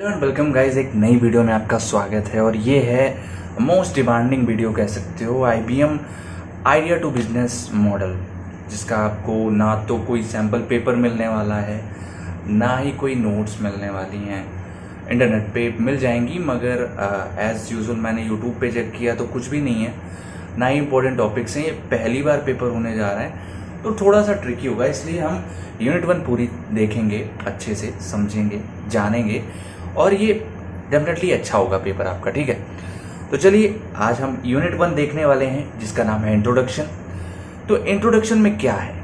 Welcome guys, एक नई video में आपका स्वागत है। और ये है मोस्ट डिमांडिंग वीडियो कह सकते हो, IBM idea to business model, जिसका आपको ना तो कोई सैम्पल पेपर मिलने वाला है, ना ही कोई नोट्स मिलने वाली हैं। इंटरनेट पे मिल जाएंगी, मगर एज़ यूजुअल मैंने यूट्यूब पे चेक किया तो कुछ भी नहीं है, ना ही इम्पोर्टेंट टॉपिक्स हैं। ये पहली बार पेपर होने जा रहा है तो थोड़ा सा ट्रिकी होगा, इसलिए हम यूनिट 1 पूरी देखेंगे, अच्छे से समझेंगे, जानेंगे, और ये डेफिनेटली अच्छा होगा पेपर आपका। ठीक है, तो चलिए आज हम यूनिट 1 देखने वाले हैं, जिसका नाम है इंट्रोडक्शन। तो इंट्रोडक्शन में क्या है?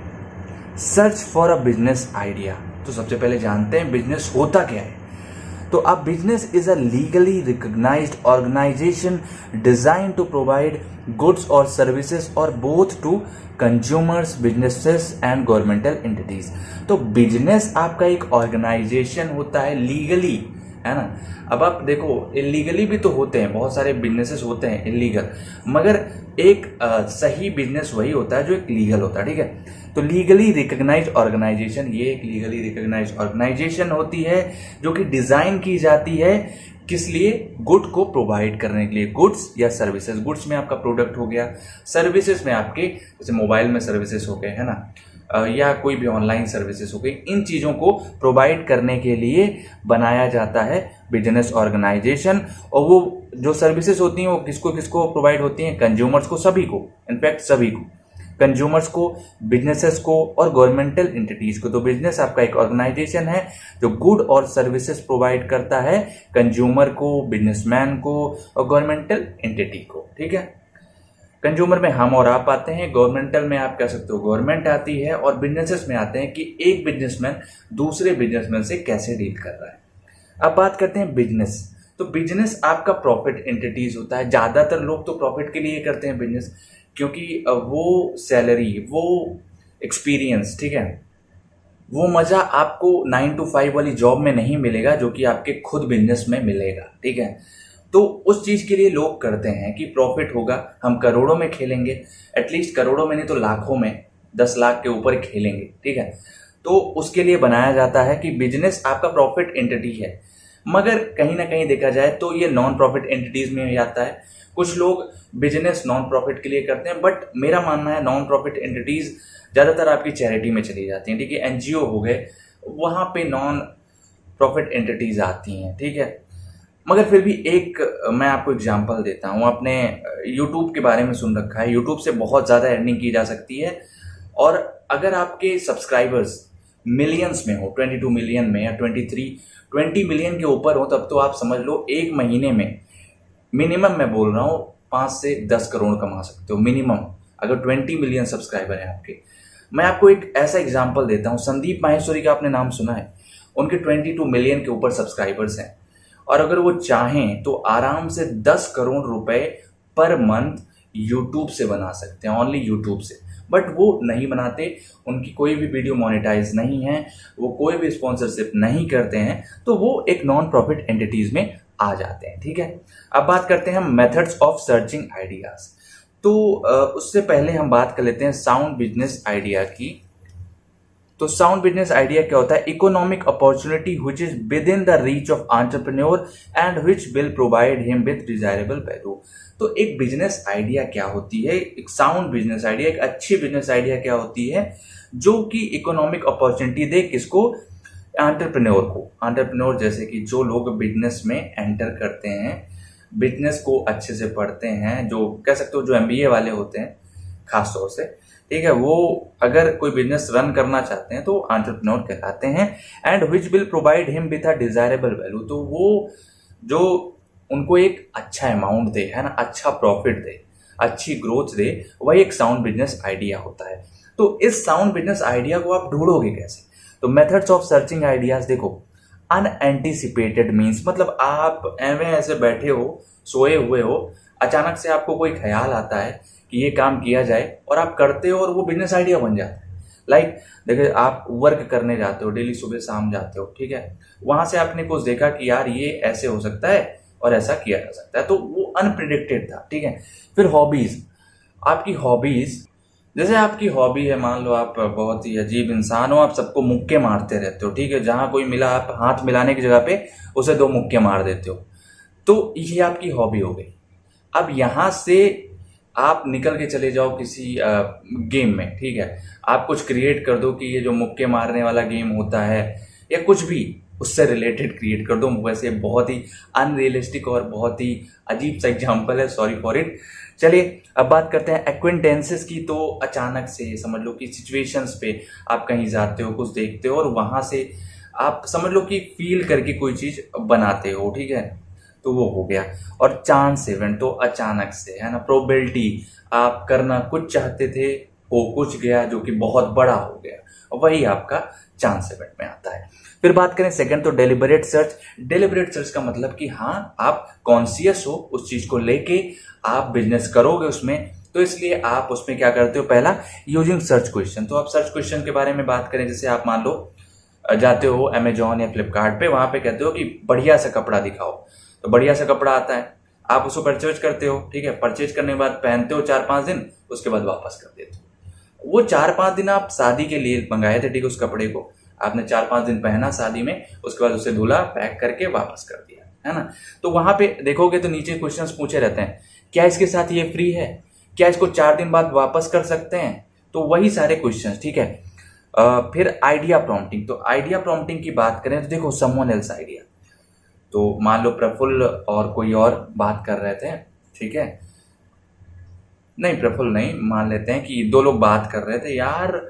Search for a business idea. तो सबसे पहले जानते हैं बिजनेस होता क्या है। तो a business is a legally recognised organisation design to provide goods और सर्विसेज और both to consumers, businesses and governmental entities. तो बिजनेस आपका एक ऑर्गेनाइजेशन होता है लीगली, है ना। अब आप देखो, इलीगली भी तो होते हैं, बहुत सारे बिजनेसेस होते हैं इलीगल, मगर एक सही बिजनेस वही होता है जो एक लीगल होता है। ठीक है, तो लीगली रिकॉग्नाइज्ड ऑर्गेनाइजेशन, ये एक लीगली रिकॉग्नाइज्ड ऑर्गेनाइजेशन होती है जो कि डिजाइन की जाती है किस लिए? गुड को प्रोवाइड करने के लिए, गुड्स या सर्विसेज। गुड्स में आपका प्रोडक्ट हो गया, सर्विसेज में आपके जैसे मोबाइल में सर्विसेज हो गए, है ना, या कोई भी ऑनलाइन सर्विसेज हो गई। इन चीज़ों को प्रोवाइड करने के लिए बनाया जाता है बिजनेस ऑर्गेनाइजेशन। और वो जो सर्विसेज होती हैं वो किसको किसको प्रोवाइड होती हैं? कंज्यूमर्स को, सभी को, इनफैक्ट सभी को, कंज्यूमर्स को, बिजनेसेस को और गवर्नमेंटल एंटिटीज को। तो बिजनेस आपका एक ऑर्गेनाइजेशन है जो गुड और सर्विसेज प्रोवाइड करता है कंज्यूमर को, बिजनेसमैन को और गवर्नमेंटल एंटिटी को। ठीक है, कंज्यूमर में हम और आप आते हैं, गवर्नमेंटल में आप कह सकते हो गवर्नमेंट आती है, और बिजनेसेस में आते हैं कि एक बिजनेसमैन दूसरे बिजनेसमैन से कैसे डील कर रहा है। अब बात करते हैं बिजनेस। तो बिजनेस आपका प्रॉफिट एंटिटीज होता है। ज्यादातर लोग तो प्रॉफिट के लिए करते हैं बिजनेस, क्योंकि वो सैलरी, वो एक्सपीरियंस, ठीक है, वो मजा आपको 9 to 5 वाली जॉब में नहीं मिलेगा जो कि आपके खुद बिजनेस में मिलेगा। ठीक है, तो उस चीज के लिए लोग करते हैं कि प्रॉफिट होगा, हम करोड़ों में खेलेंगे, एटलीस्ट करोड़ों में नहीं तो लाखों में, 10 लाख के ऊपर खेलेंगे। ठीक है, तो उसके लिए बनाया जाता है कि बिजनेस आपका प्रॉफिट एंटिटी है। मगर कहीं ना कहीं देखा जाए तो ये नॉन प्रॉफिट एंटिटीज में ही आता है। कुछ लोग बिजनेस नॉन प्रॉफिट के लिए करते हैं, बट मेरा मानना है नॉन प्रॉफिट एंटिटीज ज्यादातर आपकी चैरिटी में चली जाती हैं। ठीक है, NGO हो गए, वहां पे नॉन प्रॉफिट एंटिटीज आती हैं। ठीक है, मगर फिर भी एक मैं आपको एग्जांपल देता हूँ। आपने यूट्यूब के बारे में सुन रखा है, यूट्यूब से बहुत ज़्यादा अर्निंग की जा सकती है। और अगर आपके सब्सक्राइबर्स मिलियंस में हो, 22 मिलियन में या 20 मिलियन के ऊपर हो, तब तो आप समझ लो एक महीने में मिनिमम, मैं बोल रहा हूँ, 5 से 10 करोड़ कमा सकते हो मिनिमम, अगर 20 मिलियन सब्सक्राइबर हैं आपके। मैं आपको एक ऐसा एग्जाम्पल देता हूँ, संदीप माहेश्वरी का आपने नाम सुना है, उनके 22 मिलियन के ऊपर सब्सक्राइबर्स हैं, और अगर वो चाहें तो आराम से 10 करोड़ रुपए पर मंथ यूट्यूब से बना सकते हैं, ओनली यूट्यूब से। बट वो नहीं बनाते, उनकी कोई भी वीडियो मोनेटाइज नहीं है, वो कोई भी स्पॉन्सरशिप नहीं करते हैं, तो वो एक नॉन प्रॉफिट एंटिटीज में आ जाते हैं। ठीक है, अब बात करते हैं हम मेथड्स ऑफ सर्चिंग आइडियाज। तो उससे पहले हम बात कर लेते हैं साउंड बिजनेस आइडिया की। तो साउंड बिजनेस आइडिया क्या होता है? Economic opportunity which is with in the reach of entrepreneur and which will provide him with desirable value. तो एक बिजनेस आइडिया क्या होती है? एक साउंड बिजनेस आइडिया, एक अच्छी बिजनेस आइडिया क्या होती है? जो कि इकोनॉमिक अपॉर्चुनिटी दे किसको? एंटरप्रेन्योर को। एंटरप्रेन्योर जैसे कि जो लोग बिजनेस में एंटर करते हैं, बिजनेस को अच्छे से पढ़ते हैं, जो कह सकते हो जो MBA वाले होते हैं खास तौर से, ठीक है, वो अगर कोई बिजनेस रन करना चाहते हैं तो एंटरप्रेन्योर कहलाते हैं। And which will provide him with a desirable value, तो वो जो उनको एक अच्छा अमाउंट दे, है ना, अच्छा प्रॉफिट दे, अच्छी ग्रोथ दे, वही एक साउंड बिजनेस आइडिया होता है। तो इस साउंड बिजनेस आइडिया को आप ढूंढोगे कैसे? तो मेथड्स ऑफ सर्चिंग आइडियाज देखो, अनएंटिसिपेटेड मीन्स, मतलब आप ऐसे बैठे हो, सोए हुए हो, अचानक से आपको कोई ख्याल आता है कि ये काम किया जाए, और आप करते हो और वो बिजनेस आइडिया बन जाता है। लाइक देखिए, आप वर्क करने जाते हो, डेली सुबह शाम जाते हो, ठीक है, वहां से आपने कुछ देखा कि यार ये ऐसे हो सकता है और ऐसा किया जा सकता है, तो वो अनप्रिडिक्टेड था। ठीक है, फिर हॉबीज, आपकी हॉबीज जैसे आपकी हॉबी है, मान लो आप बहुत ही अजीब इंसान हो, आप सबको मुक्के मारते रहते हो, ठीक है, जहां कोई मिला आप हाथ मिलाने की जगह पे उसे 2 मुक्के मार देते हो, तो ये आपकी हॉबी हो गई। अब यहां से आप निकल के चले जाओ किसी गेम में, ठीक है, आप कुछ क्रिएट कर दो कि ये जो मुक्के मारने वाला गेम होता है या कुछ भी उससे रिलेटेड क्रिएट कर दो। वैसे बहुत ही अनरियलिस्टिक और बहुत ही अजीब सा एग्जाम्पल है, सॉरी फॉर इट। चलिए अब बात करते हैं एक्विंटेंसेस की। तो अचानक से समझ लो कि सिचुएशंस पे आप कहीं जाते हो, कुछ देखते हो और वहां से आप समझ लो कि फील करके कोई चीज बनाते हो, ठीक है, तो वो हो गया। और चांस इवेंट तो अचानक से, है ना, प्रोबेबिलिटी, आप करना कुछ चाहते थे, हो कुछ गया जो कि बहुत बड़ा हो गया, वही आपका चांस इवेंट में आता है। फिर बात करें सेकंड, तो डेलिबरेट सर्च। डेलिबरेट सर्च का मतलब कि हाँ आप कॉन्शियस हो उस चीज को लेके, आप बिजनेस करोगे उसमें, तो इसलिए आप उसमें क्या करते हो, पहला यूजिंग सर्च क्वेश्चन। तो आप सर्च क्वेश्चन के बारे में बात करें, जैसे आप मान लो जाते हो अमेजॉन या फ्लिपकार्ट पे, वहां पे कहते हो कि बढ़िया सा कपड़ा दिखाओ, तो बढ़िया सा कपड़ा आता है, आप उसको परचेज करते हो, ठीक है, परचेज करने के बाद पहनते हो 4-5 दिन, उसके बाद वापस कर देते हो। वो 4-5 दिन आप शादी के लिए मंगाए थे, ठीक है, उस कपड़े को आपने 4-5 दिन पहना शादी में, उसके बाद उसे धुला, पैक करके वापस कर दिया, है ना। तो वहां पे देखोगे तो नीचे क्वेश्चंस पूछे रहते हैं, क्या इसके साथ ये फ्री है, क्या इसको 4 दिन बाद वापस कर सकते हैं, तो वही सारे क्वेश्चंस, ठीक है। फिर आइडिया प्रॉम्प्टिंग। तो आइडिया प्रॉम्प्टिंग की बात करें तो देखो, समवन एल्स आइडिया, तो मान लो प्रफुल्ल और कोई और बात कर रहे थे, ठीक है, नहीं प्रफुल्ल नहीं, मान लेते हैं कि 2 लोग बात कर रहे थे, यार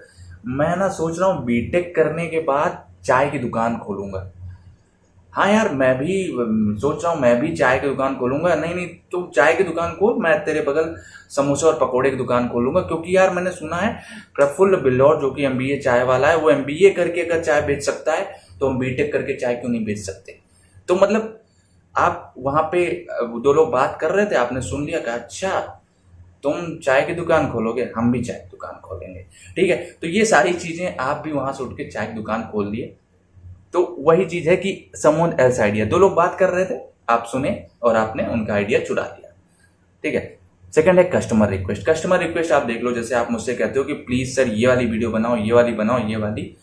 मैं ना सोच रहा हूँ बीटेक करने के बाद चाय की दुकान खोलूंगा। हाँ यार मैं भी सोच रहा हूँ मैं भी चाय की दुकान खोलूंगा। नहीं नहीं तुम चाय की दुकान खोल, मैं तेरे बगल समोसे और पकोड़े की दुकान खोलूंगा, क्योंकि यार मैंने सुना है प्रफुल्ल बिल्लौर जो कि एमबीए चाय वाला है, वो एमबीए करके अगर चाय बेच सकता है तो हम बीटेक करके चाय क्यों नहीं बेच सकते। तो मतलब आप वहां पे 2 लोग बात कर रहे थे, आपने सुन लिया, कहा अच्छा तुम चाय की दुकान खोलोगे, हम भी चाय की दुकान खोलेंगे, ठीक है। तो ये सारी चीजें आप भी वहां से उठ के चाय की दुकान खोल लिए, तो वही चीज है कि समवन एल्स आइडिया। 2 लोग बात कर रहे थे, आप सुने और आपने उनका आइडिया चुरा लिया, ठीक है। सेकंड है कस्टमर रिक्वेस्ट। कस्टमर रिक्वेस्ट आप देख लो, जैसे आप मुझसे कहते हो कि प्लीज सर ये वाली वीडियो बनाओ, ये वाली बनाओ, ये वाली,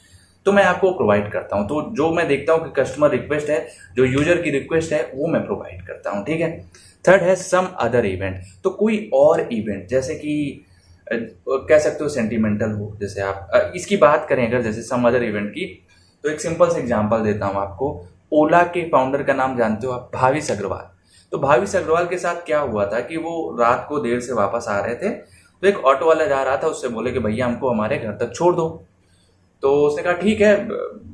तो मैं आपको प्रोवाइड करता हूं। तो जो मैं देखता हूं कि कस्टमर रिक्वेस्ट है, जो यूजर की रिक्वेस्ट है, वो मैं प्रोवाइड करता हूं, ठीक है। थर्ड है सम अदर इवेंट। तो कोई और इवेंट, जैसे कि कह सकते हो सेंटिमेंटल हो, जैसे आप इसकी बात करें अगर जैसे सम अदर इवेंट की, तो एक सिंपल से एग्जांपल देता हूं आपको। ओला के फाउंडर का नाम जानते हो आप, भाविश अग्रवाल। तो भाविश अग्रवाल के साथ क्या हुआ था कि वो रात को देर से वापस आ रहे थे, तो एक ऑटो वाला जा रहा था, उससे बोले कि भैया हमको हमारे घर तक छोड़ दो। तो उसने कहा ठीक है,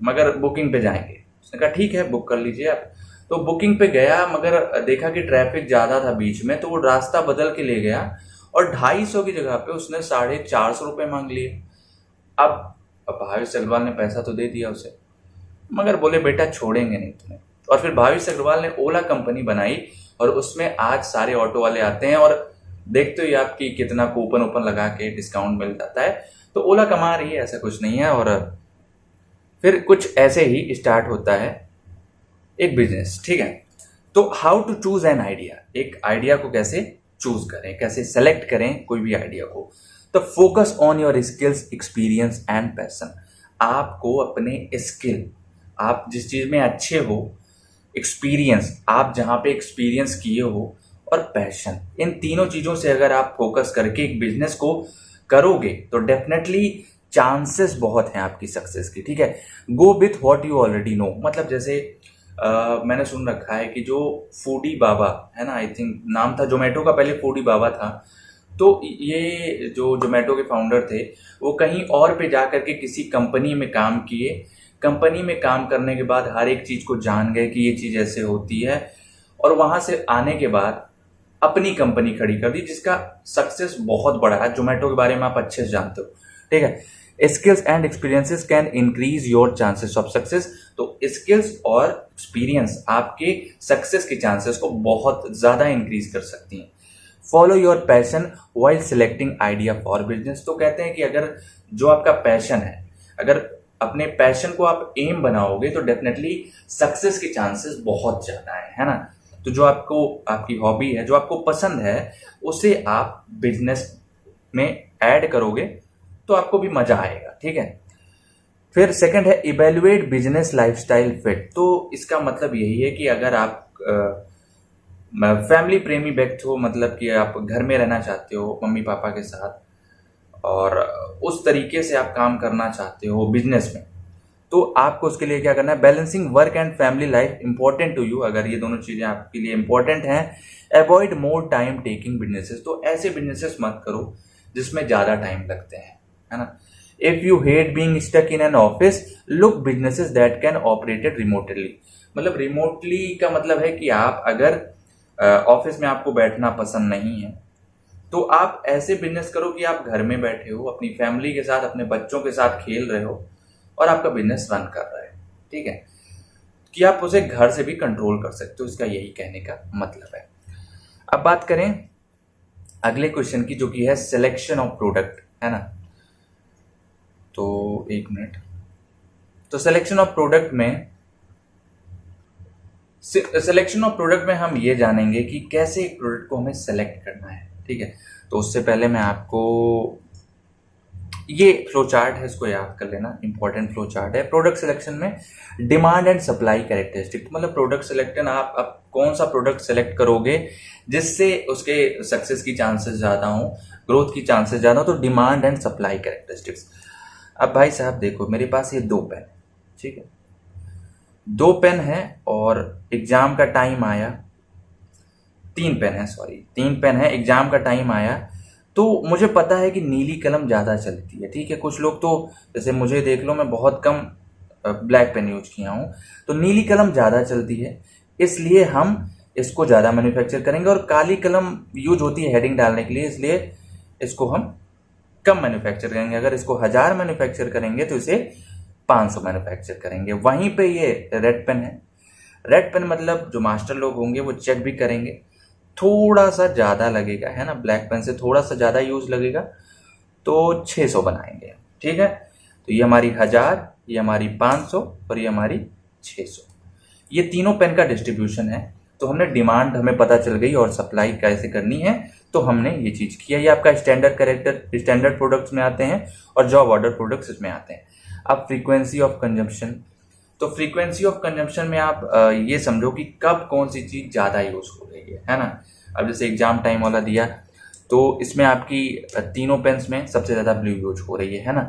मगर बुकिंग पे जाएंगे। उसने कहा ठीक है बुक कर लीजिए आप। तो बुकिंग पे गया, मगर देखा कि ट्रैफिक ज्यादा था बीच में, तो वो रास्ता बदल के ले गया और 250 की जगह पे उसने 450 रुपए मांग लिए। अब भाविश अग्रवाल ने पैसा तो दे दिया उसे, मगर बोले बेटा छोड़ेंगे नहीं तुम्हें। और फिर भाविश अग्रवाल ने ओला कंपनी बनाई और उसमें आज सारे ऑटो वाले आते हैं और देखते हो आपकी कितना कूपन ओपन लगा के डिस्काउंट मिल जाता है। तो ओला कमा रही है, ऐसा कुछ नहीं है। और फिर कुछ ऐसे ही स्टार्ट होता है एक बिजनेस, ठीक है। तो how to choose an idea, एक आइडिया को कैसे चूज करें, कैसे सेलेक्ट करें कोई भी आइडिया को। तो focus on your skills, experience and passion. आपको अपने स्किल, आप जिस चीज में अच्छे हो, एक्सपीरियंस, आप जहां पे एक्सपीरियंस किए हो, और पैशन, इन तीनों चीजों से अगर आप फोकस करके एक बिजनेस को करोगे तो डेफिनेटली चांसेस बहुत हैं आपकी सक्सेस की, ठीक है। Go with what you already know. मतलब जैसे मैंने सुन रखा है कि जो फूडी बाबा है ना, आई थिंक नाम था, जोमेटो का पहले फूडी बाबा था। तो ये जो जोमेटो के फाउंडर थे, वो कहीं और पे जा करके किसी कंपनी में काम किए। कंपनी में काम करने के बाद हर एक चीज को जान गए कि ये चीज ऐसे होती है, और वहां से आने के बाद अपनी कंपनी खड़ी कर दी, जिसका सक्सेस बहुत बड़ा है। जोमेटो के बारे में आप अच्छे से जानते हो, ठीक है। Skills and experiences can increase your chances of success. तो स्किल्स और एक्सपीरियंस आपके सक्सेस के चांसेस को बहुत ज्यादा इंक्रीज कर सकती हैं। Follow your passion while selecting idea for business. तो कहते हैं कि अगर जो आपका पैशन है, अगर अपने पैशन को आप एम बनाओगे तो डेफिनेटली सक्सेस के चांसेस बहुत ज्यादा है ना। तो जो आपको, आपकी हॉबी है, जो आपको पसंद है, उसे आप बिजनेस में ऐड करोगे तो आपको भी मजा आएगा, ठीक है। फिर सेकंड है इवेल्युएट बिजनेस लाइफस्टाइल फिट। तो इसका मतलब यही है कि अगर आप फैमिली प्रेमी व्यक्ति हो, मतलब कि आप घर में रहना चाहते हो मम्मी पापा के साथ और उस तरीके से आप काम करना चाहते हो बिजनेस में, तो आपको उसके लिए क्या करना है, balancing work and family life important to you. अगर ये दोनों चीजें आपके लिए इंपॉर्टेंट हैं, avoid more time taking businesses. तो ऐसे बिजनेसेस मत करो जिसमें ज्यादा टाइम लगते हैं, है ना। If you hate being stuck in an office, look businesses that can operated remotely. मतलब रिमोटली का मतलब है कि आप अगर ऑफिस में आपको बैठना पसंद नहीं है तो आप ऐसे बिजनेस करो कि आप घर में बैठे हो, अपनी फैमिली के साथ, अपने बच्चों के साथ खेल रहे हो और आपका बिजनेस रन कर रहा है, ठीक है, कि आप उसे घर से भी कंट्रोल कर सकते हो। इसका यही कहने का मतलब है। अब बात करें अगले क्वेश्चन की, जो कि है सिलेक्शन ऑफ प्रोडक्ट, है ना। तो एक मिनट। तो सिलेक्शन ऑफ प्रोडक्ट में हम ये जानेंगे कि कैसे एक प्रोडक्ट को हमें सेलेक्ट करना है, ठीक है। तो उससे पहले मैं आपको ये फ्लो चार्ट है, इसको याद कर लेना, इंपॉर्टेंट फ्लो चार्ट है। प्रोडक्ट सिलेक्शन में डिमांड एंड सप्लाई कैरेक्टरिस्टिक, मतलब प्रोडक्ट सिलेक्शन आप अब कौन सा प्रोडक्ट सेलेक्ट करोगे जिससे उसके सक्सेस की चांसेस ज़्यादा हो, ग्रोथ की चांसेस ज़्यादा हो, तो डिमांड एंड सप्लाई कैरेक्टरिस्टिक्स। अब भाई साहब देखो, मेरे पास ये 2 पेन, ठीक है, 2 पेन है और एग्जाम का टाइम आया, 3 पेन है, सॉरी 3 पेन है, एग्जाम का टाइम आया, तो मुझे पता है कि नीली कलम ज़्यादा चलती है, ठीक है। कुछ लोग तो जैसे मुझे देख लो, मैं बहुत कम ब्लैक पेन यूज किया हूँ, तो नीली कलम ज़्यादा चलती है, इसलिए हम इसको ज़्यादा मैन्युफैक्चर करेंगे। और काली कलम यूज होती है हेडिंग डालने के लिए, इसलिए इसको हम कम मैन्युफैक्चर करेंगे। अगर इसको 1000 मैन्युफैक्चर करेंगे तो इसे 500 मैन्युफैक्चर करेंगे। वहीं पे ये रेड पेन है, रेड पेन मतलब जो मास्टर लोग होंगे वो चेक भी करेंगे, थोड़ा सा ज़्यादा लगेगा, है ना, ब्लैक पेन से थोड़ा सा ज़्यादा यूज लगेगा, तो 600 बनाएंगे, ठीक है। तो ये हमारी 1000, ये हमारी 500 और ये हमारी 600, ये तीनों पेन का डिस्ट्रीब्यूशन है। तो हमने डिमांड हमें पता चल गई और सप्लाई कैसे करनी है, तो हमने ये चीज़ किया। ये आपका स्टैंडर्ड प्रोडक्ट्स में आते हैं और जॉब ऑर्डर प्रोडक्ट्स इसमें आते हैं। अब फ्रीक्वेंसी ऑफ कंजम्पशन, तो फ्रीक्वेंसी ऑफ कंजम्पशन में आप ये समझो कि कब कौन सी चीज़ ज़्यादा यूज हो रही है ना। अब जैसे एग्जाम टाइम वाला दिया, तो इसमें आपकी तीनों पेन्स में सबसे ज़्यादा ब्लू यूज हो रही है ना।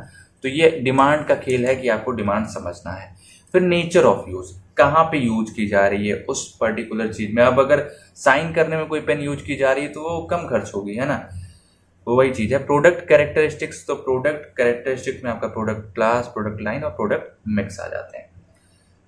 तो ये डिमांड का खेल है कि आपको डिमांड समझना है। फिर नेचर ऑफ यूज, कहाँ पे यूज की जा रही है उस पर्टिकुलर चीज में। अब अगर साइन करने में कोई पेन यूज की जा रही है तो वो कम खर्च होगी, है ना, वो वही चीज है। प्रोडक्ट कैरेक्टरिस्टिक्स, तो प्रोडक्ट कैरेक्टरिस्टिक्स में आपका प्रोडक्ट क्लास, प्रोडक्ट लाइन और प्रोडक्ट मिक्स आ जाते हैं।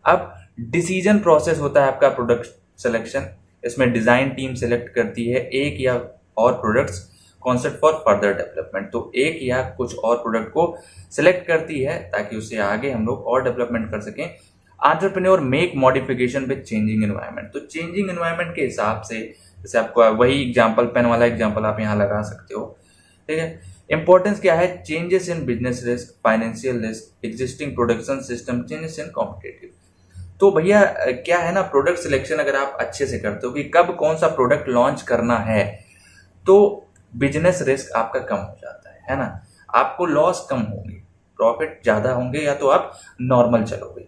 अब डिसीजन प्रोसेस होता है आपका प्रोडक्ट सिलेक्शन, इसमें डिजाइन टीम सेलेक्ट करती है एक या और products concept for further development. तो एक या कुछ और प्रोडक्ट को सिलेक्ट करती है ताकि उसे आगे हम लोग और डेवलपमेंट कर सकें। Entrepreneur make modification with changing environment, तो चेंजिंग एनवायरनमेंट के हिसाब से, जैसे आपको वही एग्जांपल, पेन वाला एग्जांपल आप यहाँ लगा सकते हो, ठीक है। इंपॉर्टेंस क्या है, changes in business risk, financial risk, existing production system, changes in competitive. तो भैया क्या है ना, प्रोडक्ट सिलेक्शन अगर आप अच्छे से करते हो कि कब कौन सा प्रोडक्ट लॉन्च करना है, तो बिजनेस रिस्क आपका कम हो जाता है ना, आपको लॉस कम होंगे, प्रॉफिट ज्यादा होंगे, या तो आप नॉर्मल चलोगे।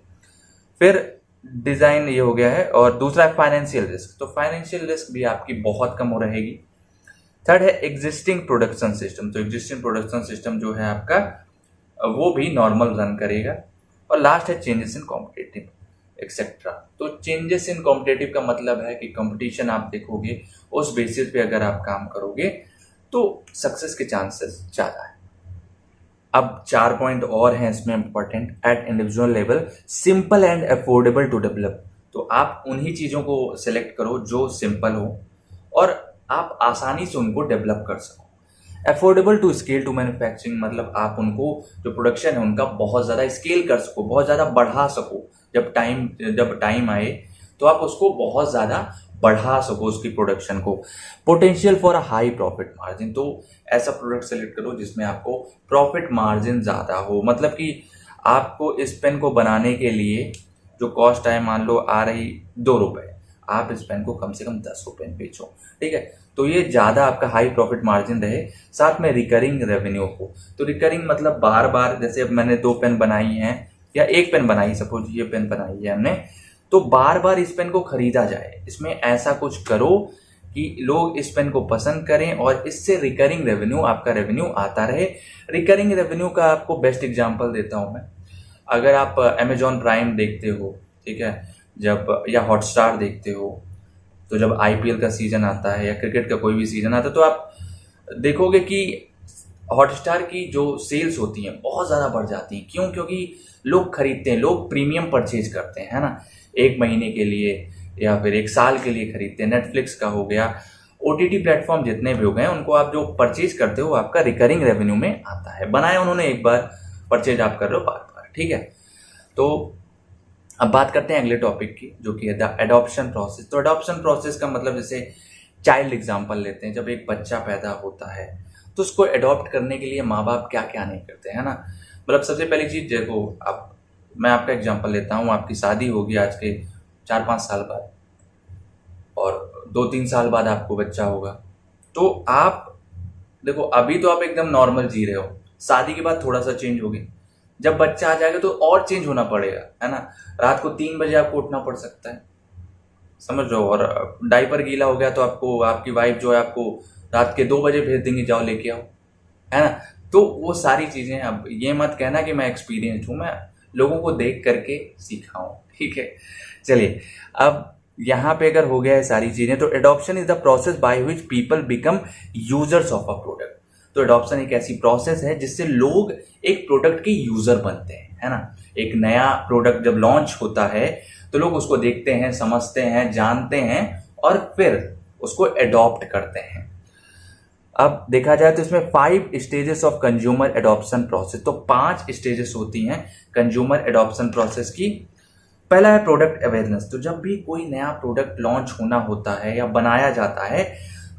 फिर डिजाइन ये हो गया है, और दूसरा है फाइनेंशियल रिस्क, तो फाइनेंशियल रिस्क भी आपकी बहुत कम हो रहेगी। थर्ड है एग्जिस्टिंग प्रोडक्शन सिस्टम, तो एग्जिस्टिंग प्रोडक्शन सिस्टम जो है आपका वो भी नॉर्मल रन करेगा। और लास्ट है चेंजेस इन कॉम्पिटेटिव एक्सेट्रा, तो चेंजेस इन कॉम्पिटेटिव का मतलब है कि कंपटीशन आप देखोगे, उस बेसिस पे अगर आप काम करोगे तो सक्सेस के चांसेस ज्यादा है। अब 4 पॉइंट और हैं इसमें important. At individual level simple and affordable to develop, तो आप उन्हीं चीजों को सिलेक्ट करो जो सिंपल हो और आप आसानी से उनको डेवलप कर सको। Affordable to scale to manufacturing, मतलब आप उनको जो प्रोडक्शन है उनका बहुत ज्यादा स्केल कर सको, बहुत ज्यादा बढ़ा सको। जब टाइम आए तो आप उसको बहुत ज्यादा बढ़ा सको उसकी प्रोडक्शन को। Potential for a high profit margin, तो ऐसा प्रोडक्ट सेलेक्ट करो जिसमें आपको प्रॉफिट मार्जिन ज्यादा हो, मतलब कि आपको इस पेन को बनाने के लिए जो कॉस्ट है मान लो आ रही 2 रुपए, आप इस पेन को कम से कम 10 रुपए में बेचो, ठीक है। तो ये ज़्यादा आपका हाई प्रॉफिट मार्जिन रहे, साथ में रिकरिंग रेवेन्यू हो। तो रिकरिंग मतलब बार बार, जैसे अब मैंने 2 पेन बनाई हैं या 1 पेन बनाई, सपोज ये पेन बनाई है हमने, तो बार बार इस पेन को खरीदा जाए। इसमें ऐसा कुछ करो कि लोग इस पेन को पसंद करें और इससे रिकरिंग रेवेन्यू, आपका रेवेन्यू आता रहे। रिकरिंग रेवेन्यू का आपको बेस्ट एग्जांपल देता हूं मैं। अगर आप अमेजॉन प्राइम देखते हो, ठीक है, जब या हॉटस्टार देखते हो, तो जब आईपीएल का सीजन आता है या क्रिकेट का कोई भी सीजन आता है, तो आप देखोगे कि हॉटस्टार की जो सेल्स होती हैं बहुत ज़्यादा बढ़ जाती हैं। क्यों? क्योंकि लोग खरीदते हैं, लोग प्रीमियम परचेज करते हैं, है ना, 1 महीने के लिए या फिर 1 साल के लिए खरीदते हैं। नेटफ्लिक्स का हो गया, ओटीटी प्लेटफॉर्म जितने भी हो गए, उनको आप जो परचेज करते हो आपका रिकरिंग रेवेन्यू में आता है। बनाया उन्होंने एक बार, परचेज आप कर रहे हो बार बार, ठीक है। तो अब बात करते हैं अगले टॉपिक की, जो कि है द एडॉप्शन प्रोसेस। तो एडॉप्शन प्रोसेस का मतलब, जैसे चाइल्ड एग्जाम्पल लेते हैं, जब एक बच्चा पैदा होता है तो उसको एडॉप्ट करने के लिए माँ बाप क्या क्या नहीं करते, है ना। मतलब सबसे पहली चीज देखो, अब मैं आपका एग्जाम्पल लेता हूँ, आपकी शादी होगी आज के 4-5 साल बाद और 2-3 साल बाद आपको बच्चा होगा। तो आप देखो, अभी तो आप एकदम नॉर्मल जी रहे हो, शादी के बाद थोड़ा सा चेंज होगी, जब बच्चा आ जाएगा तो और चेंज होना पड़ेगा, है ना। रात को 3 बजे आपको उठना पड़ सकता है, समझ रहे हो, और डायपर गीला हो गया तो आपको आपकी वाइफ जो है आपको रात के 2 बजे भेज देंगी, जाओ लेके आओ, है ना। तो वो सारी चीजें, अब ये मत कहना कि मैं एक्सपीरियंस हूं, मैं लोगों को देख करके सीखा हूं, ठीक है। चलिए, अब यहाँ पे अगर हो गया है सारी चीजें, तो adoption is the process by which people become users of a product. तो एडॉप्शन एक ऐसी प्रोसेस है जिससे लोग एक प्रोडक्ट के यूजर बनते हैं, है ना। एक नया प्रोडक्ट जब लॉन्च होता है तो लोग उसको देखते हैं, समझते हैं, जानते हैं और फिर उसको एडॉप्ट करते हैं। अब देखा जाए तो इसमें 5 stages of consumer adoption process, तो 5 स्टेजेस होती हैं कंज्यूमर एडॉप्शन प्रोसेस की। पहला है प्रोडक्ट अवेयरनेस। तो जब भी कोई नया प्रोडक्ट लॉन्च होना होता है या बनाया जाता है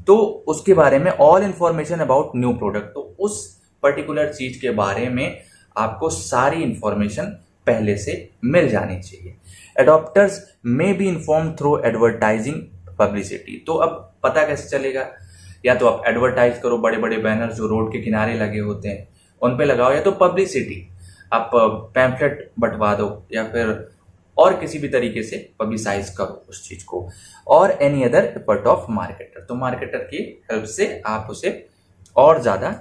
तो उसके बारे में all information about new product, तो उस पर्टिकुलर चीज के बारे में आपको सारी इंफॉर्मेशन पहले से मिल जानी चाहिए। एडॉप्टर्स में be inform through advertising publicity. तो अब पता कैसे चलेगा? या तो आप एडवर्टाइज करो, बड़े बड़े बैनर जो रोड के किनारे लगे होते हैं उन पे लगाओ, या तो पब्लिसिटी आप पैम्फलेट बंटवा दो, या फिर और किसी भी तरीके से पब्लिसाइज करो उस चीज को, और any other effort of marketer. तो मार्केटर की हेल्प से आप उसे और ज्यादा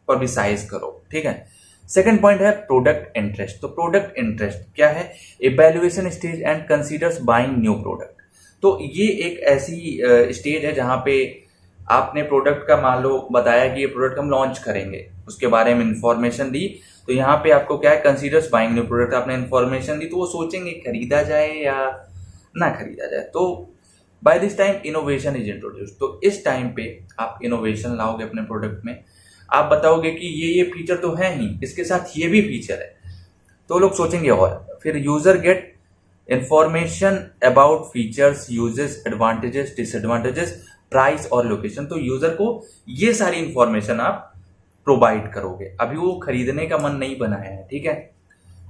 पब्लिसाइज करो, ठीक है। सेकंड पॉइंट है प्रोडक्ट इंटरेस्ट। तो प्रोडक्ट इंटरेस्ट क्या है? Evaluation stage and considers buying new product. तो ये एक ऐसी स्टेज है जहां पे आपने प्रोडक्ट का, मान लो बताया कि ये प्रोडक्ट हम लॉन्च करेंगे, उसके बारे में इंफॉर्मेशन दी, तो यहाँ पे आपको क्या है, कंसीडर्स बाइंग न्यू प्रोडक्ट, आपने इंफॉर्मेशन दी, तो वो सोचेंगे खरीदा जाए या ना खरीदा जाए। तो by this time innovation is introduce. तो इस टाइम पे आप इनोवेशन लाओगे अपने प्रोडक्ट में, आप बताओगे कि ये फीचर तो है ही, इसके साथ ये भी फीचर है, तो लोग सोचेंगे। और फिर user get information about features, uses, advantages, disadvantages, price और लोकेशन। तो यूजर को ये सारी इंफॉर्मेशन आप प्रोवाइड करोगे, अभी वो खरीदने का मन नहीं बनाया है, ठीक है।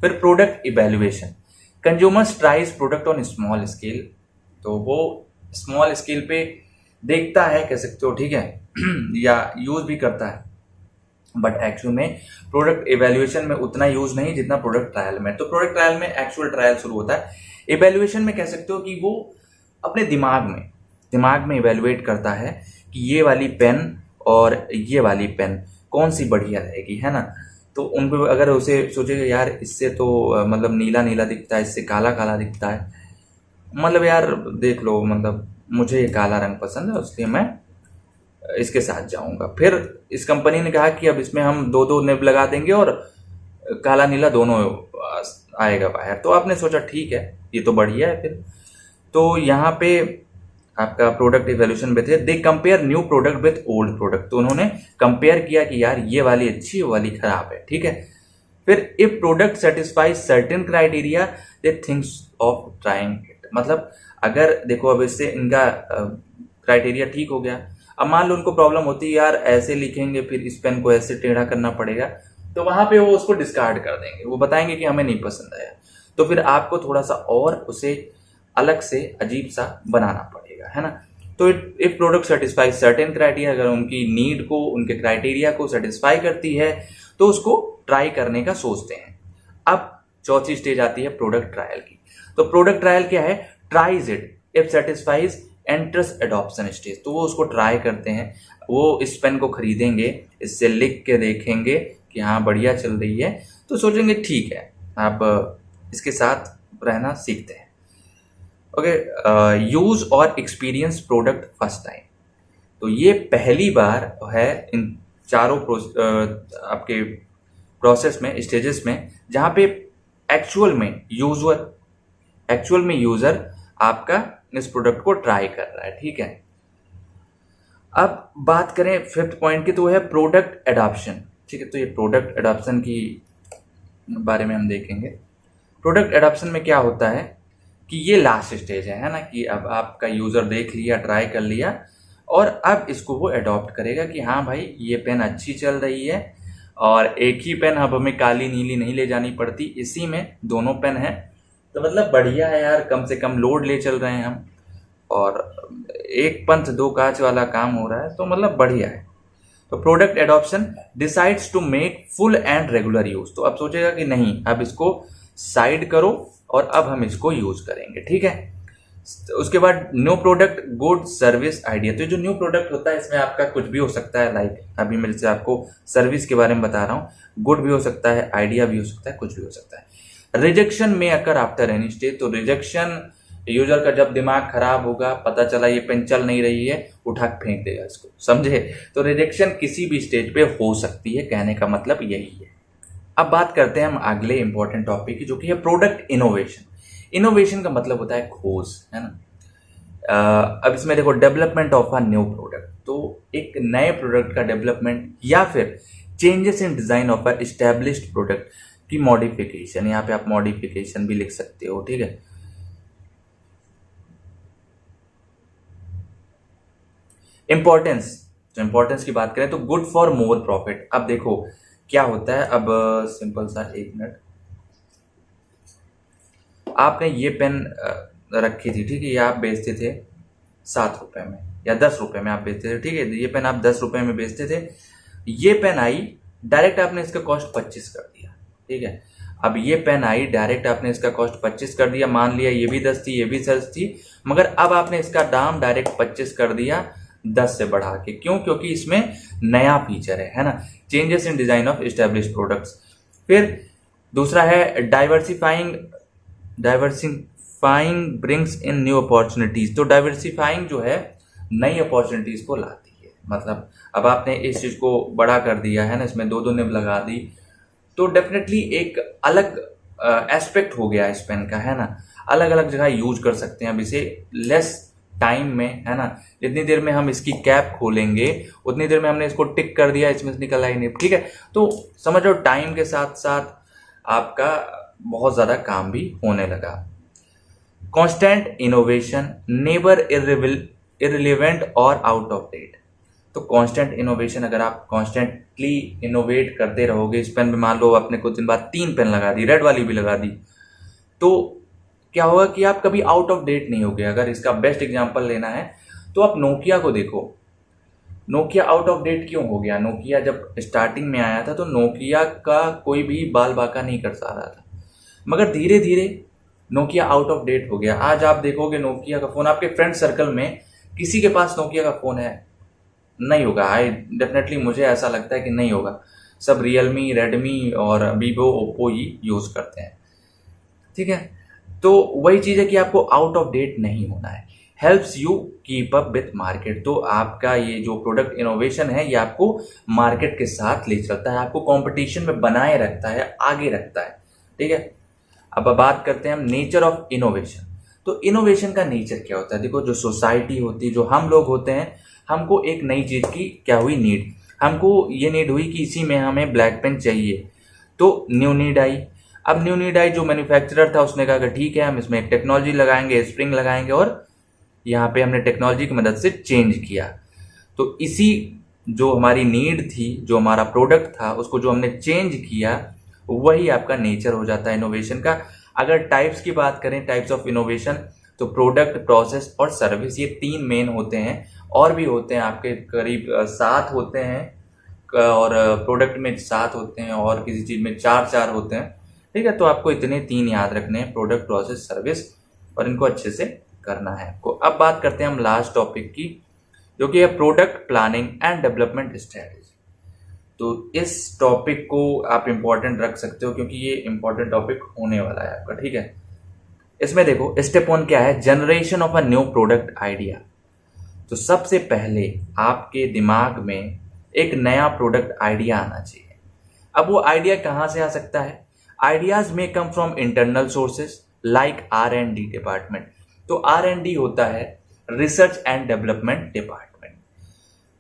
फिर product evaluation. Consumers tries product on small scale. तो वो स्मॉल स्केल पे देखता है, कह सकते हो, ठीक है, या यूज भी करता है, बट एक्चुअल में प्रोडक्ट इवैल्यूएशन में उतना यूज नहीं जितना प्रोडक्ट ट्रायल में। तो प्रोडक्ट ट्रायल में एक्चुअल ट्रायल शुरू होता है, इवैल्यूएशन में कह सकते हो कि वो अपने दिमाग में इवैल्यूएट करता है कि ये वाली पेन और ये वाली पेन कौन सी बढ़िया रहेगी, है ना। तो उनको अगर उसे सोचेगा यार इससे तो मतलब नीला नीला दिखता है, इससे काला काला दिखता है, मतलब यार देख लो, मतलब मुझे ये काला रंग पसंद है इसलिए मैं इसके साथ जाऊंगा। फिर इस कंपनी ने कहा कि अब इसमें हम 2-2 निब लगा देंगे और काला नीला दोनों आएगा बाहर। तो आपने सोचा ठीक है, ये तो बढ़िया है। फिर तो यहाँ पे आपका प्रोडक्ट इवैल्यूएशन में थे, they compare new product with old product. तो उन्होंने कंपेयर किया कि यार ये वाली अच्छी, वो वाली खराब है, ठीक है। फिर if product satisfy certain criteria they thinks of trying it. मतलब अगर देखो, अब इससे इनका क्राइटेरिया ठीक हो गया, अब मान लो उनको प्रॉब्लम होती है यार ऐसे लिखेंगे फिर इस पेन को ऐसे टेढ़ा करना पड़ेगा, तो वहां पे वो उसको डिस्कार्ड कर देंगे, वो बताएंगे कि हमें नहीं पसंद आया। तो फिर आपको थोड़ा सा और उसे अलग से अजीब सा बनाना पड़ेगा, है ना। तो if product satisfy certain criteria, अगर उनकी नीड को, उनके क्राइटेरिया को सेटिस्फाई करती है तो उसको ट्राई करने का सोचते हैं। अब चौथी स्टेज आती है प्रोडक्ट ट्रायल की। तो प्रोडक्ट ट्रायल क्या है? Tries it, if satisfies enters adoption stage. तो वो उसको ट्राई करते हैं, वो इस पेन को खरीदेंगे, इससे लिख के देखेंगे कि हाँ बढ़िया चल रही है, तो सोचेंगे ठीक है आप इसके साथ रहना सीखते हैं। ओके, यूज और एक्सपीरियंस प्रोडक्ट फर्स्ट टाइम। तो ये पहली बार है इन चारों आपके प्रोसेस में, स्टेजेस में, जहां पे एक्चुअल में यूजर आपका इस प्रोडक्ट को ट्राई कर रहा है, ठीक है। अब बात करें फिफ्थ पॉइंट की, तो है प्रोडक्ट एडॉप्शन, ठीक है। तो ये प्रोडक्ट एडॉप्शन की बारे में हम देखेंगे। प्रोडक्ट एडॉप्शन में क्या होता है कि ये लास्ट स्टेज है ना, कि अब आपका यूजर देख लिया, ट्राई कर लिया, और अब इसको वो एडॉप्ट करेगा कि हाँ भाई ये पेन अच्छी चल रही है, और एक ही पेन अब हमें काली नीली नहीं ले जानी पड़ती, इसी में दोनों पेन है, तो मतलब बढ़िया है यार, कम से कम लोड ले चल रहे हैं हम, और एक पंथ दो काज वाला काम हो रहा है, तो मतलब बढ़िया है। तो product adoption decides to make full and regular use. तो अब सोचेगा कि नहीं, अब इसको साइड करो और अब हम इसको यूज करेंगे, ठीक है। उसके बाद new product, good service idea. तो जो न्यू प्रोडक्ट होता है इसमें आपका कुछ भी हो सकता है, लाइक अभी मैं जैसे आपको सर्विस के बारे में बता रहा हूँ, गुड भी हो सकता है, आइडिया भी हो सकता है, कुछ भी हो सकता है। रिजेक्शन में अकर आफ्टर एनी स्टेज। तो रिजेक्शन यूजर का जब दिमाग खराब होगा, पता चला ये पेन चल नहीं रही है, उठा फेंक देगा इसको, समझे। तो रिजेक्शन किसी भी स्टेज पे हो सकती है, कहने का मतलब यही है। अब बात करते हैं हम अगले इंपॉर्टेंट टॉपिक की, जो कि है प्रोडक्ट इनोवेशन। इनोवेशन का मतलब होता है खोज, है ना। अब इसमें देखो, development of a new product. तो एक नए प्रोडक्ट का डेवलपमेंट, या फिर changes in design of a established product की मॉडिफिकेशन। यहाँ पे आप मॉडिफिकेशन भी लिख सकते हो, ठीक है। इंपॉर्टेंस की बात करें तो गुड फॉर मोर प्रॉफिट। अब देखो क्या होता है, अब सिंपल सा, एक मिनट, आपने ये पेन रखी थी, ठीक है, ये आप बेचते थे 7 रुपए में या 10 रुपए में आप बेचते थे, ठीक है। ये पेन आप 10 रुपए में बेचते थे, ये पेन आई डायरेक्ट आपने इसका कॉस्ट 25 कर दिया, ठीक है। अब ये पेन आई डायरेक्ट आपने इसका कॉस्ट 25 कर दिया, मान लिया ये भी 10 थी, ये भी 10 थी, मगर अब आपने इसका दाम डायरेक्ट 25 कर दिया 10 से बढ़ा के। क्यों? क्योंकि इसमें नया फीचर है ना, changes in design of established products. फिर दूसरा है diversifying brings in new opportunities. तो डाइवर्सिफाइंग जो है नई अपॉर्चुनिटीज को लाती है, मतलब अब आपने इस चीज को बड़ा कर दिया है ना, इसमें दो निब लगा दी, तो डेफिनेटली एक अलग एस्पेक्ट हो गया इस पेन का, है ना। अलग अलग जगह यूज कर सकते हैं अब इसे लेस टाइम में, है ना। जितनी देर में हम इसकी कैप खोलेंगे उतनी देर में हमने इसको टिक कर दिया, इसमें से निकल आई निब, ठीक है। तो समझो टाइम के साथ साथ आपका बहुत ज्यादा काम भी होने लगा। कांस्टेंट इनोवेशन, नेवर इररिलेवेंट और आउट ऑफ डेट। तो कांस्टेंट इनोवेशन, अगर आप कॉन्स्टेंटली इनोवेट करते रहोगे, इस पेन में मान लो आपने कुछ दिन बाद 3 पेन लगा दी, रेड वाली भी लगा दी, तो क्या होगा कि आप कभी आउट ऑफ डेट नहीं होगे। अगर इसका बेस्ट एग्जांपल लेना है तो आप नोकिया को देखो, नोकिया आउट ऑफ डेट क्यों हो गया? नोकिया जब स्टार्टिंग में आया था तो नोकिया का कोई भी बाल बाका नहीं कर सा रहा था, मगर धीरे धीरे नोकिया आउट ऑफ डेट हो गया। आज आप देखोगे नोकिया का फोन, आपके फ्रेंड सर्कल में किसी के पास नोकिया का फोन है? नहीं होगा। डेफिनेटली मुझे ऐसा लगता है कि नहीं होगा। सब रियलमी, रेडमी और वीवो, ओप्पो ही यूज करते हैं, ठीक है। तो वही चीज है कि आपको आउट ऑफ डेट नहीं होना है। Helps you keep up with market. तो आपका ये जो प्रोडक्ट इनोवेशन है ये आपको मार्केट के साथ ले चलता है, आपको कंपटीशन में बनाए रखता है, आगे रखता है, ठीक है। अब बात करते हैं हम नेचर ऑफ इनोवेशन। तो इनोवेशन का नेचर क्या होता है? देखो, जो सोसाइटी होती है, जो हम लोग होते हैं, हमको एक नई चीज की क्या हुई? नीड। हमको ये नीड हुई कि इसी में हमें ब्लैक पेन चाहिए, तो न्यू नीड आई। अब न्यू नीड आई, जो मैन्युफैक्चरर था उसने कहा कि ठीक है, हम इसमें एक टेक्नोलॉजी लगाएंगे, स्प्रिंग लगाएंगे, और यहाँ पे हमने टेक्नोलॉजी की मदद से चेंज किया। तो इसी जो हमारी नीड थी, जो हमारा प्रोडक्ट था, उसको जो हमने चेंज किया, वही आपका नेचर हो जाता है इनोवेशन का। अगर टाइप्स की बात करें, टाइप्स ऑफ इनोवेशन, तो प्रोडक्ट, प्रोसेस और सर्विस, ये 3 मेन होते हैं। और भी होते हैं आपके करीब 7 होते हैं, और प्रोडक्ट में 7 होते हैं और किसी चीज़ में 4 होते हैं। ठीक है, तो आपको इतने 3 याद रखने हैं, प्रोडक्ट, प्रोसेस, सर्विस, और इनको अच्छे से करना है आपको। अब बात करते हैं हम लास्ट टॉपिक की, जो कि है product planning and development strategy. तो इस टॉपिक को आप इम्पोर्टेंट रख सकते हो क्योंकि ये इम्पोर्टेंट टॉपिक होने वाला है आपका। ठीक है, इसमें देखो स्टेप 1 क्या है, generation of a new product idea. तो सबसे पहले आपके दिमाग में एक नया प्रोडक्ट आइडिया आना चाहिए। अब वो आइडिया कहाँ से आ सकता है? Ideas may come from internal sources like R&D department. तो R&D होता है research and development department,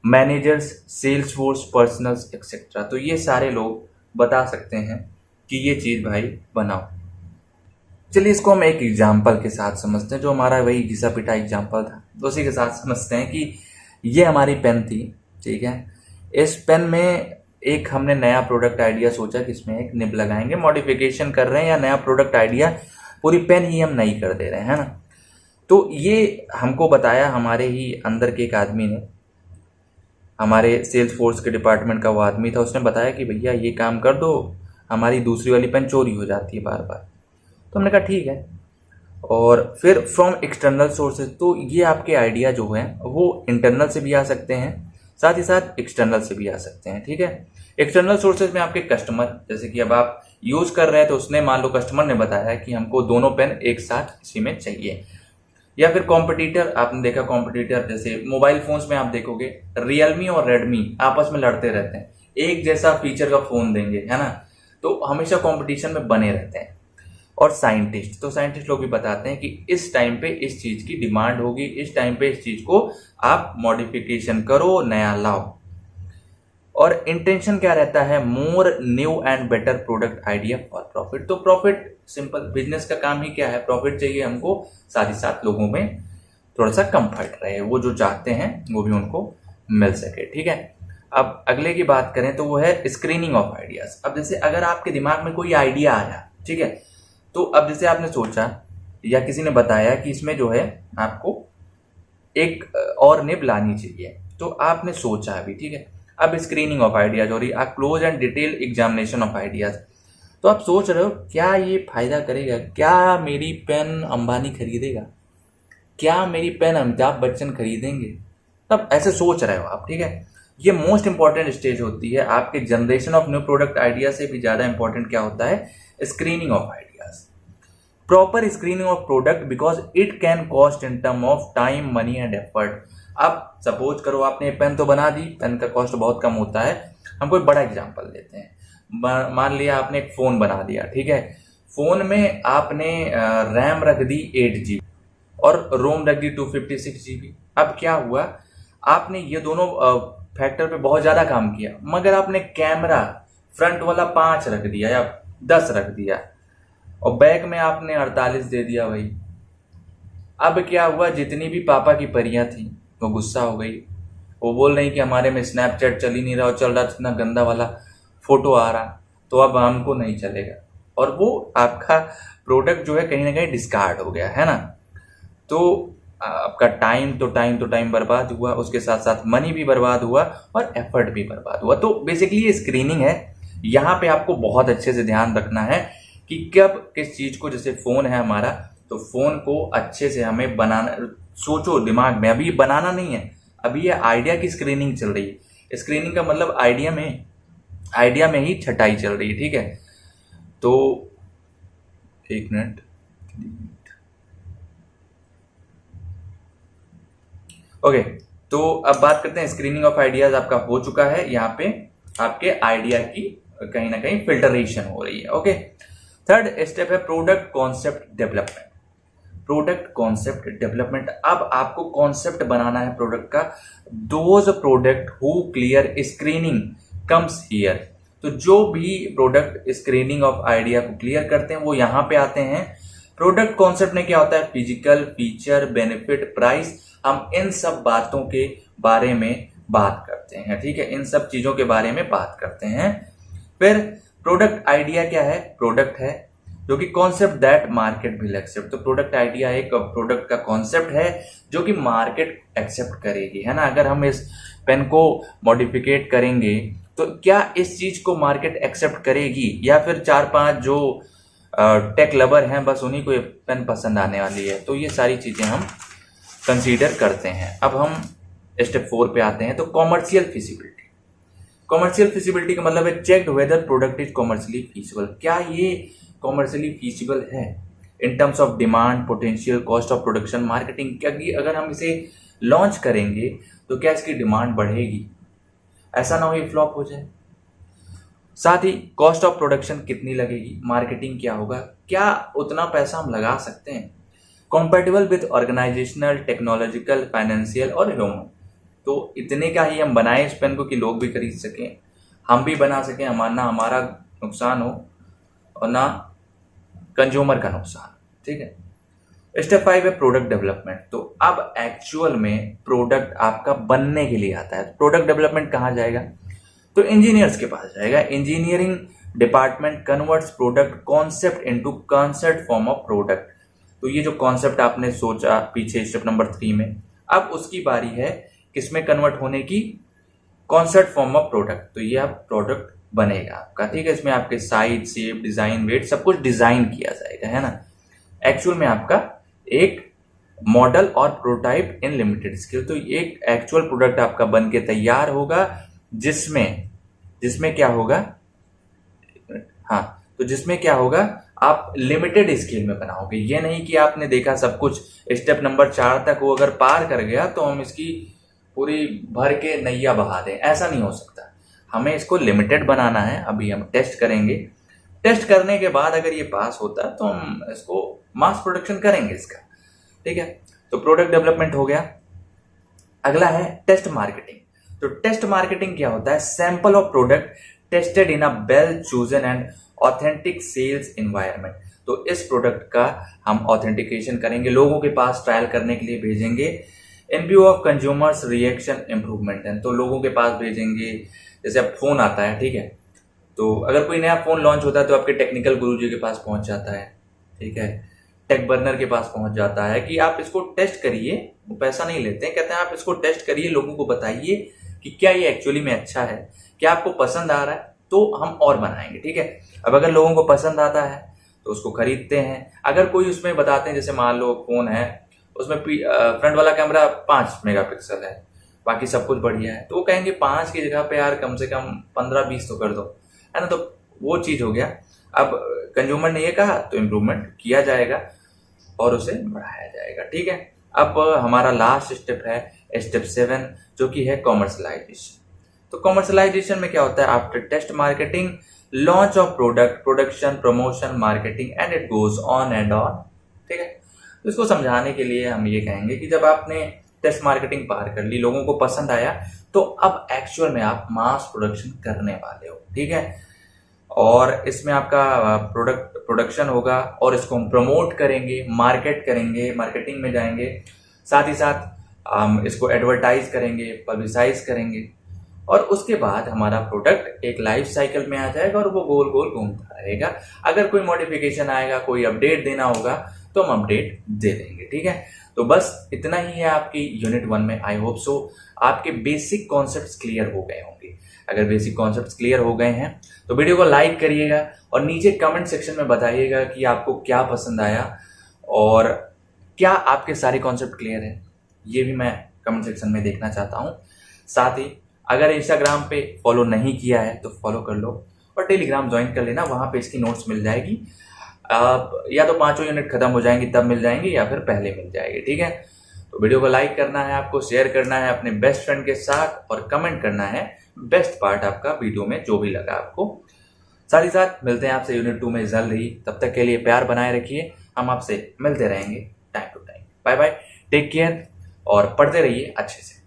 managers, sales force, personals etcetera. तो ये सारे लोग बता सकते हैं कि ये चीज भाई बनाओ। चलिए इसको हम एक एग्जाम्पल के साथ समझते हैं, जो हमारा वही घिसा पिटा एग्जाम्पल था, तो उसी के साथ समझते हैं कि ये हमारी पेन थी। ठीक है, इस पेन में एक हमने नया प्रोडक्ट आइडिया सोचा कि इसमें एक निब लगाएंगे, मॉडिफिकेशन कर रहे हैं या नया प्रोडक्ट आइडिया, पूरी पेन ही हम नहीं कर दे रहे हैं, है ना। तो ये हमको बताया हमारे ही अंदर के एक आदमी ने, हमारे सेल्स फोर्स के डिपार्टमेंट का वो आदमी था, उसने बताया कि भैया ये काम कर दो, हमारी दूसरी वाली पेन चोरी हो जाती है बार बार। तो हमने कहा ठीक है। और फिर फ्रॉम एक्सटर्नल सोर्सेज, तो ये आपके आइडिया जो है वो इंटरनल से भी आ सकते हैं, साथ ही साथ एक्सटर्नल से भी आ सकते हैं। ठीक है, एक्सटर्नल सोर्सेज में आपके कस्टमर, जैसे कि अब आप यूज कर रहे हैं तो उसने मान लो कस्टमर ने बताया कि हमको दोनों पेन एक साथ इसी में चाहिए। या फिर कॉम्पिटिटर, आपने देखा कॉम्पिटिटर, जैसे मोबाइल फोन्स में आप देखोगे रियलमी और रेडमी आपस में लड़ते रहते हैं, एक जैसा फीचर का फोन देंगे, है ना, तो हमेशा कॉम्पिटिशन में बने रहते हैं। और साइंटिस्ट, तो साइंटिस्ट लोग भी बताते हैं कि इस टाइम पे इस चीज की डिमांड होगी, इस टाइम पे इस चीज को आप मॉडिफिकेशन करो, नया लाओ। और इंटेंशन क्या रहता है, more new and better product idea for profit. तो प्रॉफिट, सिंपल बिजनेस का काम ही क्या है, प्रॉफिट चाहिए हमको, साथ ही साथ लोगों में थोड़ा सा कंफर्ट रहे, वो जो चाहते हैं वो भी उनको मिल सके। ठीक है, अब अगले की बात करें तो वो है स्क्रीनिंग ऑफ आइडियाज। अब जैसे अगर आपके दिमाग में कोई आइडिया आया, ठीक है, तो अब जैसे आपने सोचा या किसी ने बताया कि इसमें जो है आपको एक और निब लानी चाहिए, तो आपने सोचा अभी, ठीक है, अब स्क्रीनिंग ऑफ आइडियाज हो रही, a close and detail examination of ideas. तो आप सोच रहे हो क्या ये फायदा करेगा, क्या मेरी पेन अंबानी खरीदेगा, क्या मेरी पेन अमिताभ बच्चन खरीदेंगे, तब ऐसे सोच रहे हो आप। ठीक है, ये मोस्ट इंपॉर्टेंट स्टेज होती है आपके generation of new product idea से भी ज्यादा इंपॉर्टेंट क्या होता है, screening of ideas. Proper screening of product because it can cost in term of time, money and effort. अब सपोज करो आपने पेन तो बना दी, पेन का कॉस्ट बहुत कम होता है, हम कोई बड़ा एग्जांपल लेते हैं, मान लिया आपने एक फोन बना दिया, ठीक है, फोन में आपने रैम रख दी 8 GB और रोम रख दी 256 GB। अब क्या हुआ, आपने ये दोनों फैक्टर पे बहुत ज्यादा काम किया, मगर आपने कैमरा फ्रंट वाला 5 रख दिया या 10 रख दिया और बैक में आपने 48 दे दिया भाई। अब क्या हुआ, जितनी भी पापा की परियां थी वो गुस्सा हो गई, वो बोल रही कि हमारे में स्नैपचैट चल ही नहीं रहा, और चल रहा इतना गंदा वाला फोटो आ रहा, तो अब हमको नहीं चलेगा, और वो आपका प्रोडक्ट जो है कहीं ना कहीं डिस्कार्ड हो गया, है ना। तो आपका टाइम बर्बाद हुआ, उसके साथ साथ मनी भी बर्बाद हुआ और एफर्ट भी बर्बाद हुआ। तो बेसिकली ये स्क्रीनिंग है, यहाँ पे आपको बहुत अच्छे से ध्यान रखना है कि कब किस चीज को, जैसे फोन है हमारा, तो फोन को अच्छे से हमें बनाना, सोचो दिमाग में, अभी बनाना नहीं है, अभी ये आइडिया की स्क्रीनिंग चल रही है। स्क्रीनिंग का मतलब आइडिया में ही छटाई चल रही है। ठीक है, तो एक मिनट, ओके, तो अब बात करते हैं स्क्रीनिंग ऑफ आइडियाज आपका हो चुका है, यहाँ पे आपके आइडिया की कहीं ना कहीं फिल्टरेशन हो रही है। ओके, थर्ड स्टेप है product concept development. Product concept development, अब आपको कॉन्सेप्ट बनाना है प्रोडक्ट का। Those product who clear screening comes here. तो जो भी प्रोडक्ट स्क्रीनिंग ऑफ आइडिया को क्लियर करते हैं वो यहाँ पे आते हैं। प्रोडक्ट कॉन्सेप्ट में क्या होता है, फिजिकल, फीचर, बेनिफिट, प्राइस, हम इन सब बातों के बारे में बात करते हैं। ठीक है, इन सब चीजों के बारे में बात करते हैं। फिर प्रोडक्ट आइडिया क्या है, प्रोडक्ट है, जो कि concept that market will accept. तो प्रोडक्ट आइडिया एक प्रोडक्ट का कॉन्सेप्ट है जो कि मार्केट एक्सेप्ट करेगी, है ना। अगर हम इस पेन को मॉडिफिकेट करेंगे तो क्या इस चीज को मार्केट एक्सेप्ट करेगी, या फिर 4-5 जो टेक लवर हैं बस उन्हीं को ये पेन पसंद आने वाली है। तो ये सारी चीजें हम कंसीडर करते हैं। अब हम स्टेप 4 पे आते हैं। तो कॉमर्शियल फिजिबिलिटी। कॉमर्शियल फिजिबिलिटी का मतलब है checked whether product is commercially feasible. क्या ये कॉमर्शियली फीजिबल है in terms of demand, potential, cost of production, marketing. क्या कि अगर हम इसे लॉन्च करेंगे तो क्या इसकी डिमांड बढ़ेगी, ऐसा ना हो ये फ्लॉप हो जाए। साथ ही कॉस्ट ऑफ प्रोडक्शन कितनी लगेगी, मार्केटिंग क्या होगा, क्या उतना पैसा हम लगा सकते हैं। Compatible with organisational, technological, financial और ह्यूमन। तो इतने का ही हम बनाएं इस पेन को कि लोग भी खरीद सकें, हम भी बना सकें, ना हमारा नुकसान हो और ना कंज्यूमर का नुकसान। ठीक है। स्टेप 5 है प्रोडक्ट डेवलपमेंट। तो अब एक्चुअल में प्रोडक्ट आपका बनने के लिए आता है। प्रोडक्ट डेवलपमेंट कहाँ जाएगा, तो इंजीनियर्स के पास जाएगा। Engineering department converts product concept into concept form of product. तो ये जो कॉन्सेप्ट आपने सोचा पीछे स्टेप नंबर 3 में, अब उसकी बारी है किसमें कन्वर्ट होने की, कॉन्सेप्ट फॉर्म ऑफ प्रोडक्ट। तो ये अब प्रोडक्ट बनेगा आपका। ठीक है। इसमें आपके साइज, शेप, डिजाइन, वेट सब कुछ डिजाइन किया जाएगा, है ना। एक्चुअल में आपका एक मॉडल और प्रोटोटाइप इन लिमिटेड स्केल। तो एक एक्चुअल प्रोडक्ट आपका बन के तैयार होगा जिसमें क्या होगा, हाँ, तो जिसमें क्या होगा, आप लिमिटेड स्केल में बनाओगे। ये नहीं कि आपने देखा सब कुछ स्टेप नंबर 4 तक वो अगर पार कर गया तो हम इसकी पूरी भर के नैया बहा दें, ऐसा नहीं हो सकता। हमें इसको लिमिटेड बनाना है। अभी हम टेस्ट करेंगे, टेस्ट करने के बाद अगर ये पास होता है तो हम इसको मास प्रोडक्शन करेंगे इसका। ठीक है। तो प्रोडक्ट डेवलपमेंट हो गया। अगला है टेस्ट मार्केटिंग। तो टेस्ट मार्केटिंग क्या होता है, sample of product tested in a well chosen and authentic sales environment. तो इस प्रोडक्ट का हम ऑथेंटिकेशन करेंगे, लोगों के पास ट्रायल करने के लिए भेजेंगे। इन view of consumers reaction improvement है। तो लोगों के पास भेजेंगे, जैसे अब फोन आता है, ठीक है, तो अगर कोई नया फोन लॉन्च होता है तो आपके टेक्निकल गुरुजी के पास पहुंच जाता है, ठीक है, टेक बर्नर के पास पहुंच जाता है कि आप इसको टेस्ट करिए। वो पैसा नहीं लेते हैं, कहते हैं आप इसको टेस्ट करिए, लोगों को बताइए कि क्या ये एक्चुअली में अच्छा है, क्या आपको पसंद आ रहा है, तो हम और बनाएंगे। ठीक है। अब अगर लोगों को पसंद आता है तो उसको खरीदते हैं। अगर कोई उसमें बताते हैं, जैसे मान लो फोन है, उसमें फ्रंट वाला कैमरा 5 मेगापिक्सल है, बाकी सब कुछ बढ़िया है, तो वो कहेंगे 5 की जगह पे यार कम से कम 15-20 तो कर दो, है ना। तो वो चीज हो गया। अब कंज्यूमर ने ये कहा तो इम्प्रूवमेंट किया जाएगा और उसे बढ़ाया जाएगा। ठीक है। अब हमारा लास्ट स्टेप है स्टेप 7, जो कि है कॉमर्शलाइजेशन। तो कॉमर्शलाइजेशन में क्या होता है, after test marketing, launch of product, production, promotion, marketing and it goes on and on. ठीक है। तो इसको समझाने के लिए हम ये कहेंगे कि जब आपने टेस्ट मार्केटिंग पार कर ली, लोगों को पसंद आया, तो अब एक्चुअल में आप मास प्रोडक्शन करने वाले हो। ठीक है। और इसमें आपका प्रोडक्शन होगा और इसको हम प्रमोट करेंगे, मार्केट करेंगे, मार्केटिंग में जाएंगे, साथ ही साथ हम इसको एडवर्टाइज करेंगे, पब्लिसाइज करेंगे, और उसके बाद हमारा प्रोडक्ट एक लाइफ साइकिल में आ जाएगा और वो गोल गोल घूमता रहेगा। अगर कोई मॉडिफिकेशन आएगा, कोई अपडेट देना होगा तो हम अपडेट दे देंगे। ठीक है। तो बस इतना ही है आपकी यूनिट 1 में। आई होप सो आपके बेसिक कॉन्सेप्ट्स क्लियर हो गए होंगे। अगर बेसिक कॉन्सेप्ट्स क्लियर हो गए हैं तो वीडियो को लाइक करिएगा और नीचे कमेंट सेक्शन में बताइएगा कि आपको क्या पसंद आया और क्या आपके सारे कॉन्सेप्ट क्लियर हैं। ये भी मैं कमेंट सेक्शन में देखना चाहता हूँ। साथ ही अगर इंस्टाग्राम पे फॉलो नहीं किया है तो फॉलो कर लो और टेलीग्राम ज्वाइन कर लेना, वहाँ पे इसकी नोट्स मिल जाएगी। या तो 5 यूनिट खत्म हो जाएंगी तब मिल जाएंगी या फिर पहले मिल जाएगी। ठीक है। तो वीडियो को लाइक करना है, आपको शेयर करना है अपने बेस्ट फ्रेंड के साथ और कमेंट करना है बेस्ट पार्ट आपका वीडियो में जो भी लगा आपको। साथ ही साथ मिलते हैं आपसे यूनिट 2 में जल्द ही। तब तक के लिए प्यार बनाए रखिए, हम आपसे मिलते रहेंगे time to time. Bye bye, take care और पढ़ते रहिए अच्छे से।